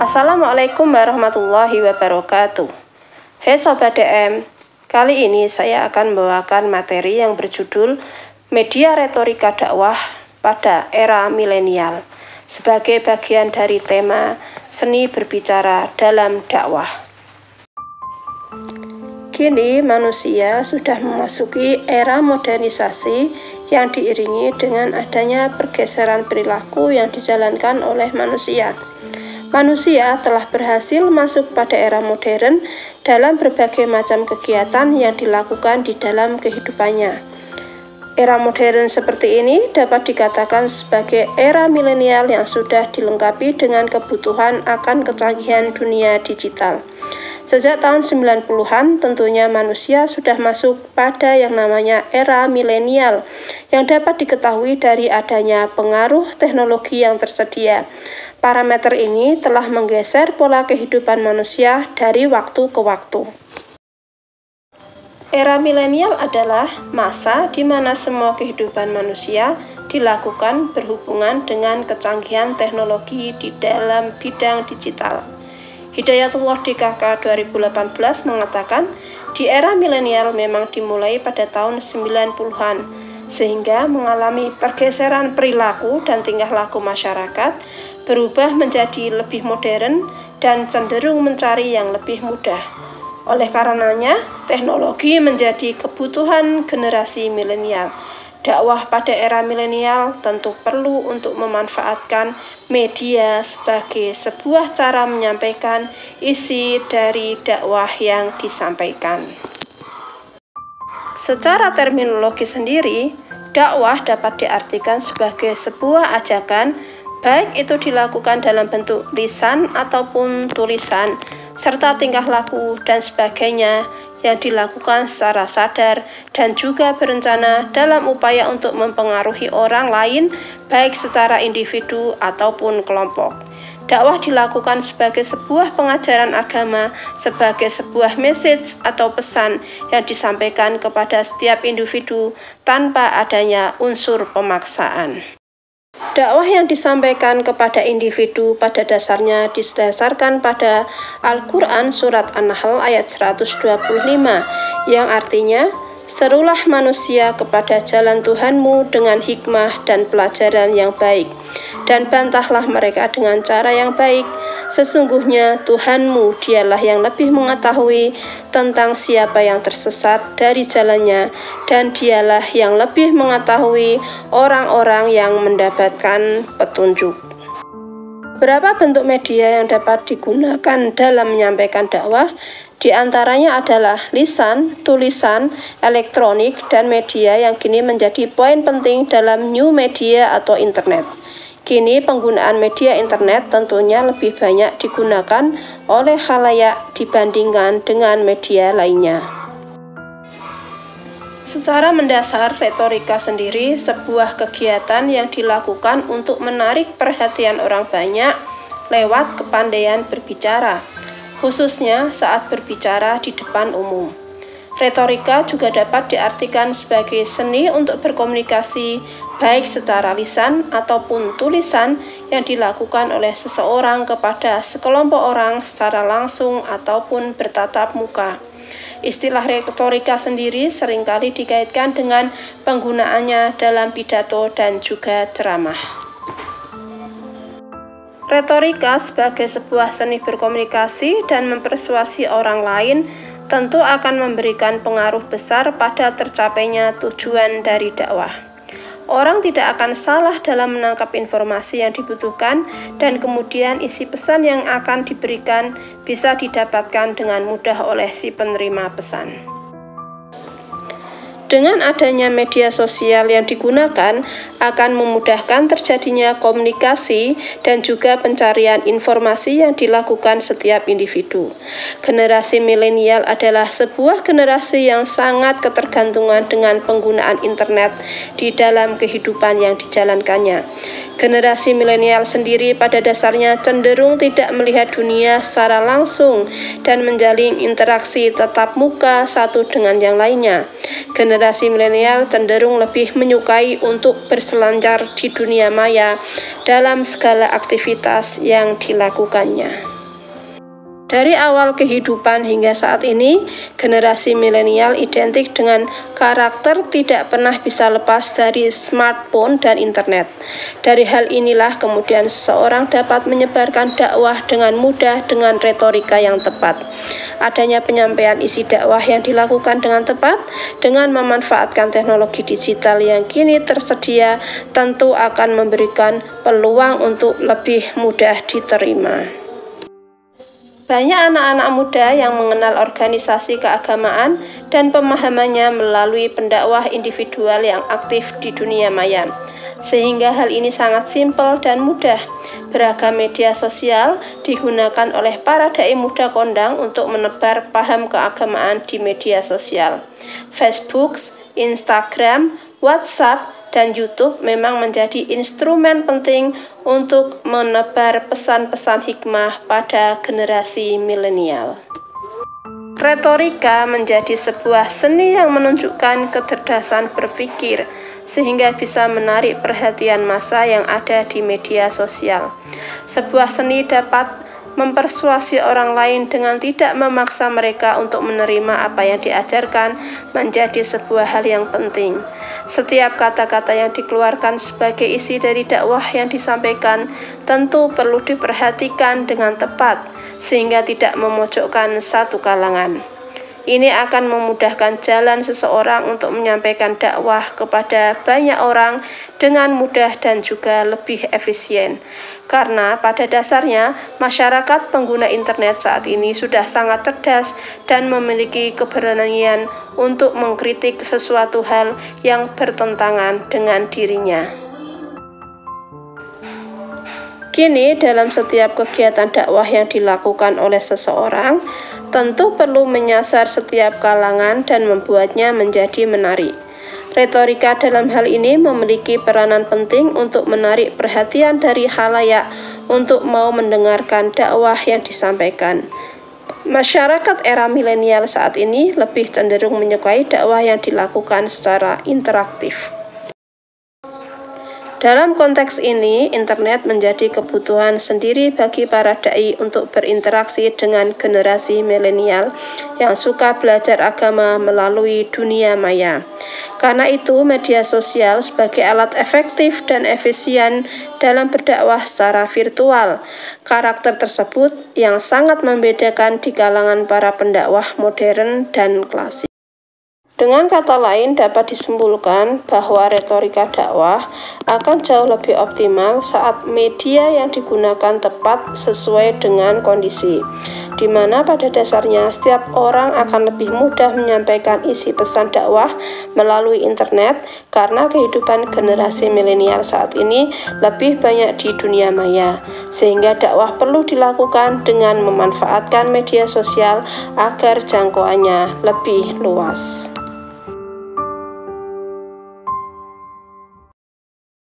Assalamualaikum warahmatullahi wabarakatuh. Hai Sobat DM, kali ini saya akan membawakan materi yang berjudul Media Retorika Dakwah pada Era Milenial sebagai bagian dari tema Seni Berbicara dalam Dakwah. Kini manusia sudah memasuki era modernisasi yang diiringi dengan adanya pergeseran perilaku yang dijalankan oleh manusia. Manusia telah berhasil masuk pada era modern dalam berbagai macam kegiatan yang dilakukan di dalam kehidupannya. Era modern seperti ini dapat dikatakan sebagai era milenial yang sudah dilengkapi dengan kebutuhan akan kecanggihan dunia digital. Sejak tahun 90-an tentunya manusia sudah masuk pada yang namanya era milenial yang dapat diketahui dari adanya pengaruh teknologi yang tersedia. Parameter ini telah menggeser pola kehidupan manusia dari waktu ke waktu. Era milenial adalah masa di mana semua kehidupan manusia dilakukan berhubungan dengan kecanggihan teknologi di dalam bidang digital. Hidayatullah DKK 2018 mengatakan, di era milenial memang dimulai pada tahun 90-an, sehingga mengalami pergeseran perilaku dan tingkah laku masyarakat, berubah menjadi lebih modern dan cenderung mencari yang lebih mudah. Oleh karenanya, teknologi menjadi kebutuhan generasi milenial. Dakwah pada era milenial tentu perlu untuk memanfaatkan media sebagai sebuah cara menyampaikan isi dari dakwah yang disampaikan. Secara terminologi sendiri, dakwah dapat diartikan sebagai sebuah ajakan, baik itu dilakukan dalam bentuk lisan ataupun tulisan, serta tingkah laku dan sebagainya yang dilakukan secara sadar dan juga berencana dalam upaya untuk mempengaruhi orang lain, baik secara individu ataupun kelompok. Dakwah dilakukan sebagai sebuah pengajaran agama, sebagai sebuah message atau pesan yang disampaikan kepada setiap individu tanpa adanya unsur pemaksaan. Dakwah yang disampaikan kepada individu pada dasarnya didasarkan pada Al-Quran Surat An-Nahl ayat 125 yang artinya, serulah manusia kepada jalan Tuhanmu dengan hikmah dan pelajaran yang baik, dan bantahlah mereka dengan cara yang baik. Sesungguhnya Tuhanmu dialah yang lebih mengetahui tentang siapa yang tersesat dari jalannya, dan dialah yang lebih mengetahui orang-orang yang mendapatkan petunjuk. Beberapa bentuk media yang dapat digunakan dalam menyampaikan dakwah, di antaranya adalah lisan, tulisan, elektronik, dan media yang kini menjadi poin penting dalam new media atau internet. Kini penggunaan media internet tentunya lebih banyak digunakan oleh khalayak dibandingkan dengan media lainnya. Secara mendasar, retorika sendiri sebuah kegiatan yang dilakukan untuk menarik perhatian orang banyak lewat kepandaian berbicara, khususnya saat berbicara di depan umum. Retorika juga dapat diartikan sebagai seni untuk berkomunikasi, baik secara lisan ataupun tulisan yang dilakukan oleh seseorang kepada sekelompok orang secara langsung ataupun bertatap muka. Istilah retorika sendiri seringkali dikaitkan dengan penggunaannya dalam pidato dan juga ceramah. Retorika sebagai sebuah seni berkomunikasi dan mempersuasi orang lain tentu akan memberikan pengaruh besar pada tercapainya tujuan dari dakwah. Orang tidak akan salah dalam menangkap informasi yang dibutuhkan, dan kemudian isi pesan yang akan diberikan bisa didapatkan dengan mudah oleh si penerima pesan. Dengan adanya media sosial yang digunakan akan memudahkan terjadinya komunikasi dan juga pencarian informasi yang dilakukan setiap individu. Generasi milenial adalah sebuah generasi yang sangat ketergantungan dengan penggunaan internet di dalam kehidupan yang dijalankannya. Generasi milenial sendiri pada dasarnya cenderung tidak melihat dunia secara langsung dan menjalin interaksi tatap muka satu dengan yang lainnya. Generasi milenial cenderung lebih menyukai untuk berselancar di dunia maya dalam segala aktivitas yang dilakukannya. Dari awal kehidupan hingga saat ini, generasi milenial identik dengan karakter tidak pernah bisa lepas dari smartphone dan internet. Dari hal inilah kemudian seseorang dapat menyebarkan dakwah dengan mudah dengan retorika yang tepat. Adanya penyampaian isi dakwah yang dilakukan dengan tepat dengan memanfaatkan teknologi digital yang kini tersedia tentu akan memberikan peluang untuk lebih mudah diterima. Banyak anak-anak muda yang mengenal organisasi keagamaan dan pemahamannya melalui pendakwah individual yang aktif di dunia maya. Sehingga hal ini sangat simpel dan mudah. Beragam media sosial digunakan oleh para dai muda kondang untuk menebar paham keagamaan di media sosial. Facebook, Instagram, WhatsApp, dan YouTube memang menjadi instrumen penting untuk menebar pesan-pesan hikmah pada generasi milenial. Retorika menjadi sebuah seni yang menunjukkan kecerdasan berpikir, sehingga bisa menarik perhatian massa yang ada di media sosial. Sebuah seni dapat mempersuasi orang lain dengan tidak memaksa mereka untuk menerima apa yang diajarkan menjadi sebuah hal yang penting. Setiap kata-kata yang dikeluarkan sebagai isi dari dakwah yang disampaikan tentu perlu diperhatikan dengan tepat sehingga tidak memojokkan satu kalangan. Ini akan memudahkan jalan seseorang untuk menyampaikan dakwah kepada banyak orang dengan mudah dan juga lebih efisien. Karena pada dasarnya masyarakat pengguna internet saat ini sudah sangat cerdas dan memiliki keberanian untuk mengkritik sesuatu hal yang bertentangan dengan dirinya. Kini dalam setiap kegiatan dakwah yang dilakukan oleh seseorang, tentu perlu menyasar setiap kalangan dan membuatnya menjadi menarik. Retorika dalam hal ini memiliki peranan penting untuk menarik perhatian dari khalayak untuk mau mendengarkan dakwah yang disampaikan. Masyarakat era milenial saat ini lebih cenderung menyukai dakwah yang dilakukan secara interaktif. Dalam konteks ini, internet menjadi kebutuhan sendiri bagi para dai untuk berinteraksi dengan generasi milenial yang suka belajar agama melalui dunia maya. Karena itu, media sosial sebagai alat efektif dan efisien dalam berdakwah secara virtual. Karakter tersebut yang sangat membedakan di kalangan para pendakwah modern dan klasik. Dengan kata lain, dapat disimpulkan bahwa retorika dakwah akan jauh lebih optimal saat media yang digunakan tepat sesuai dengan kondisi, di mana pada dasarnya setiap orang akan lebih mudah menyampaikan isi pesan dakwah melalui internet karena kehidupan generasi milenial saat ini lebih banyak di dunia maya, sehingga dakwah perlu dilakukan dengan memanfaatkan media sosial agar jangkauannya lebih luas.